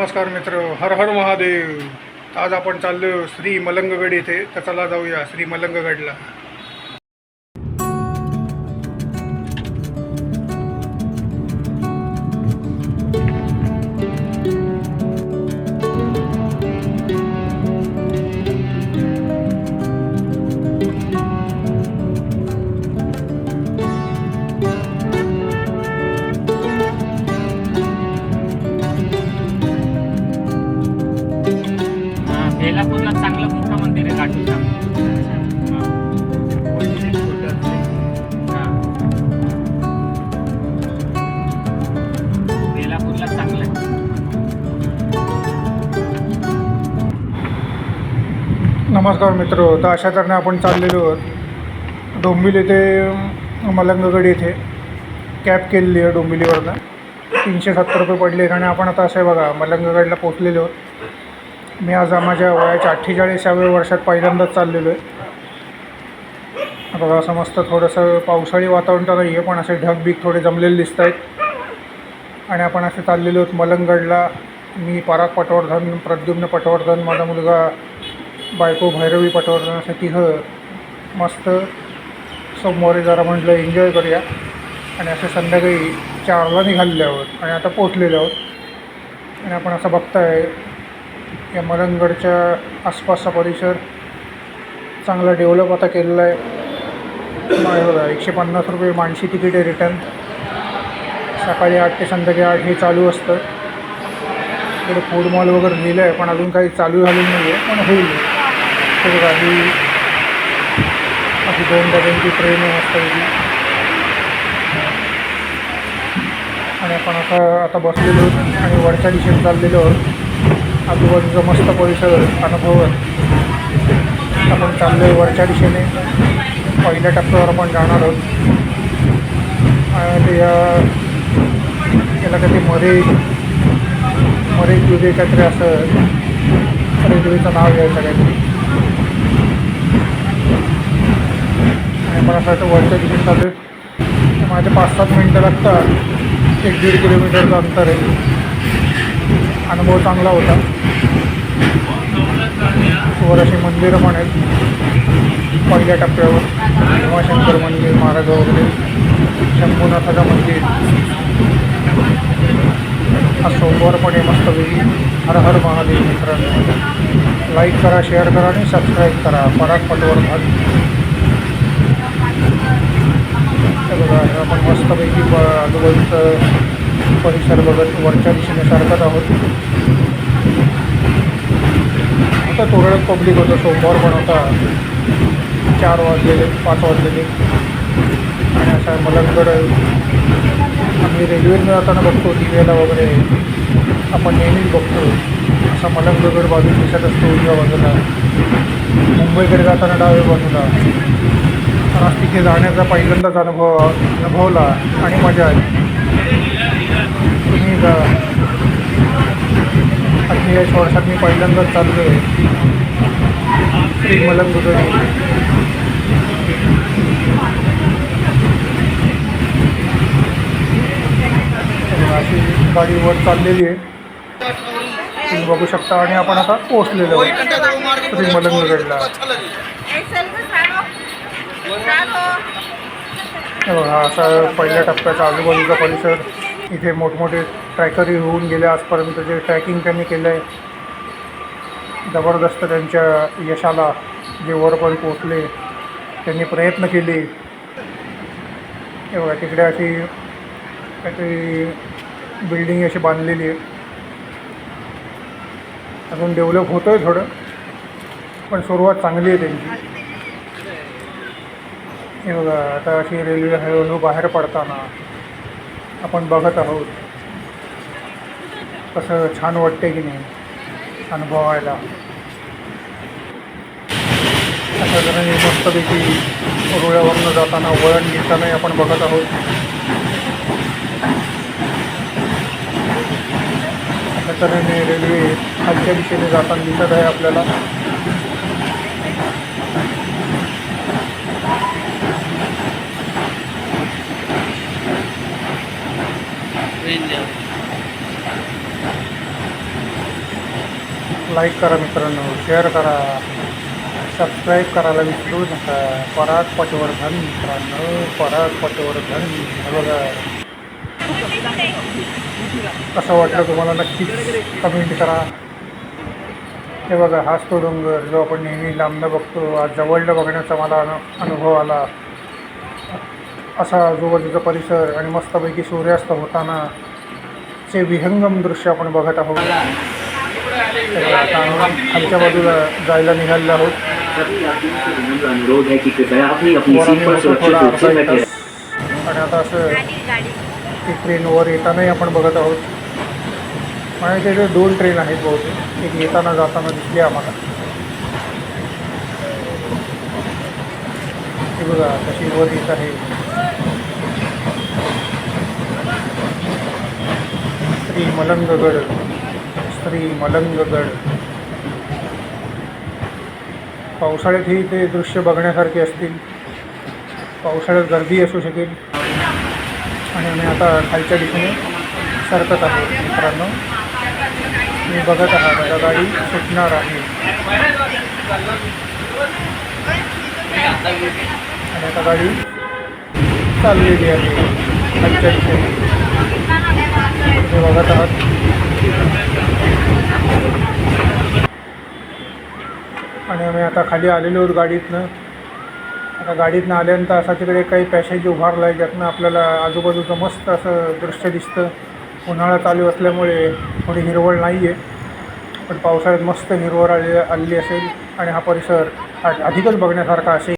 नमस्कार मित्र, हर हर महादेव. आज आपण चाललो श्री मलंगगड येथे. तर चला जाऊया श्री मलंगगडला. बेलापूरला चांगलं मोठं मंदिर आहे काटूचा. बेलापूरला चांगलं आहे. नमस्कार मित्र, तर अशा तऱ्हेने आपण चाललेलो आहोत डोंबिवली येथे मलंगगड येथे. कॅब केलेली आहे डोंबिवलीवरनं. 370 रुपये पडले आणि आपण आता असं आहे बघा मलंगगडला पोचलेलो आहोत. मी आज माझ्या वयाच्या 48व्या वर्षात पहिल्यांदाच चाललेलो आहे. बघा असं मस्त थोडंसं पावसाळी वातावरण तर नाही आहे, पण असे ढगबीग थोडे जमलेले दिसत आहेत. आणि आपण असे चाललेलो आहोत मलंगगडला. मी पराग पटवर्धन, प्रद्युम्न पटवर्धन, माझा मुलगा, बायको भैरवी पटवर्धन, असे तिघं मस्त सोमवारी जरा म्हटलं एन्जॉय करूया. आणि असे संध्याकाळी 4ला निघालेले आहोत आणि आता पोचलेलो आहोत. आणि आपण असं बघताय या मलंगगडच्या आसपासचा परिसर चांगला डेव्हलप आता केलेला आहे. बघा 150 रुपये माणशी तिकीट आहे रिटर्न. सकाळी 8 ते संध्याकाळी 8 हे चालू असतं. इकडे फूड मॉल वगैरे लिहिलं आहे, पण अजून काही चालू झालेलं नाही आहे, पण होईल. तर बघा ही अशी 2 डब्यांची ट्रेन आहे मस्त होती. आणि आपण आता बसलेलो आहोत आणि वरच्या दिशेने चाललेलो आहोत. आजूबाजूचा मस्त परिसर अनुभवत आपण चाललो आहे वरच्या दिशेने. पहिल्या टप्प्यावर आपण जाणार आहोत. आणि याला काहीतरी मरे जुगे काहीतरी असं रेल्वेचं नाव घ्यायचं काहीतरी. आणि मला असं वाटतं वरच्या दिशेने चालू आहे. माझे 5-7 मिनटं लागतात. 1-1.5 किलोमीटरचं अंतर आहे. अनुभव चांगला होता. वर अशी मंदिरं पण आहेत पहिल्या टप्प्यावर. भीमाशंकर मंदिर, महाराज वगैरे, शंभूनाथाचं मंदिर. हा सोमवार पण आहे मस्तपैकी. हर हर महादेव मित्रांनो. लाईक करा, शेअर करा आणि सबस्क्राईब करा. पराग पटवर्धन. तर बघा आपण मस्तपैकी आजूबाजूचं परिसर बघत वरच्या दिशेने सरकत आहोत. आता तुरळक पब्लिक होतं. सोमवार पण होता. 4 वाजलेले 5 वाजलेले. आणि असं मलंगगड आम्ही रेल्वेने जाताना बघतो दिवेला वगैरे, आपण नेहमीच बघतो. असा मलंगगड बाजू दिसत असतो उजव्या बाजूला, मुंबईकडे जाताना डाव्या बाजूला. पण आज तिथे जाण्याचा पहिल्यांदाच अनुभवला आणि मजा आली. तुम्ही जा. 48 वर्षात मी पहिल्यांदाच चाललो आहे श्री मलंगगड. अशी गाडी वर चाललेली आहे तुम्ही बघू शकता. आणि आपण आता पोहोचलेलो आहोत श्री मलंगगडला. हा असा पहिल्या टप्प्याचा आजूबाजूचा परिसर. इथे मोठमोठे ट्रॅकरही होऊन गेले आजपर्यंत. जे ट्रॅकिंग त्यांनी केलं आहे जबरदस्त. त्यांच्या यशाला जे वरपर्यंत पोचले त्यांनी प्रयत्न केले. बघा तिकडे अशी काहीतरी बिल्डिंग अशी बांधलेली आहे. अजून डेव्हलप होतं आहे थोडं, पण सुरुवात चांगली आहे त्यांची. हे बघा आता अशी रेल्वे हळूहळू बाहेर पडताना आपण बघत आहोत. कसं छान वाटते की नाही अनुभवायला. अशा तऱ्हेने मस्तपैकी रुळावरनं जाताना वळण घेतानाही आपण बघत आहोत. अशा तऱ्हेने रेल्वे खालच्या दिशेने जाताना दिसत आहे आपल्याला. लाईक करा मित्रांनो, शेअर करा, सबस्क्राईब करायला विसरू नका. पराग पटवर्धन मित्रांनो, पराग पटवर्धन. हे बघा, कसं वाटलं तुम्हाला नक्कीच कमेंट करा. हे बघा, हाच तो डोंगर जो आपण नेहमी लांबनं बघतो, आज जवळनं बघण्याचा मला अनुभव आला. असा आजूबाजूचा परिसर आणि मस्तपैकी सूर्यास्त होताना चे विहंगम दृश्य आपण बघत आहोत. आता आम्ही खालच्या बाजूला जायला निघालेलो आहोत. अनुरोध है कि कृपया अपनी अपनी सीट पर सुरक्षित रूप से बैठे. आणि आता असं ती ट्रेनवर येतानाही आपण बघत आहोत. आणि तिथे 2 ट्रेन आहेत बहुतेक, एक येताना जाताना दिसली आम्हाला. हे बघा कशी वर येत आहे. श्री मलंगगड, श्री मलंगगड. पावसाळ्यातही ते दृश्य बघण्यासारखे असतील, पावसाळ्यात गर्दी असू शकेल. आणि आम्ही आता खालच्या दिशेने सरकत आहोत मित्रांनो. मी बघत आहात आता गाडी सुटणार आहे. आणि आता गाडी चाललेली आहे खालच्या दिशेने. तुम्ही बघत आहात. आणि आम्ही आता खाली आलेलो आहोत गाडीतनं. आता गाडीतनं आल्यानंतर असा तिकडे काही पॅसेज उभारला आहे, ज्यातनं आपल्याला आजूबाजूचं मस्त असं दृश्य दिसतं. उन्हाळा चालू असल्यामुळे थोडी हिरवळ नाही आहे, पण पावसाळ्यात मस्त हिरवळ आलेली असेल आणि हा परिसर अधिकच बघण्यासारखा असेल.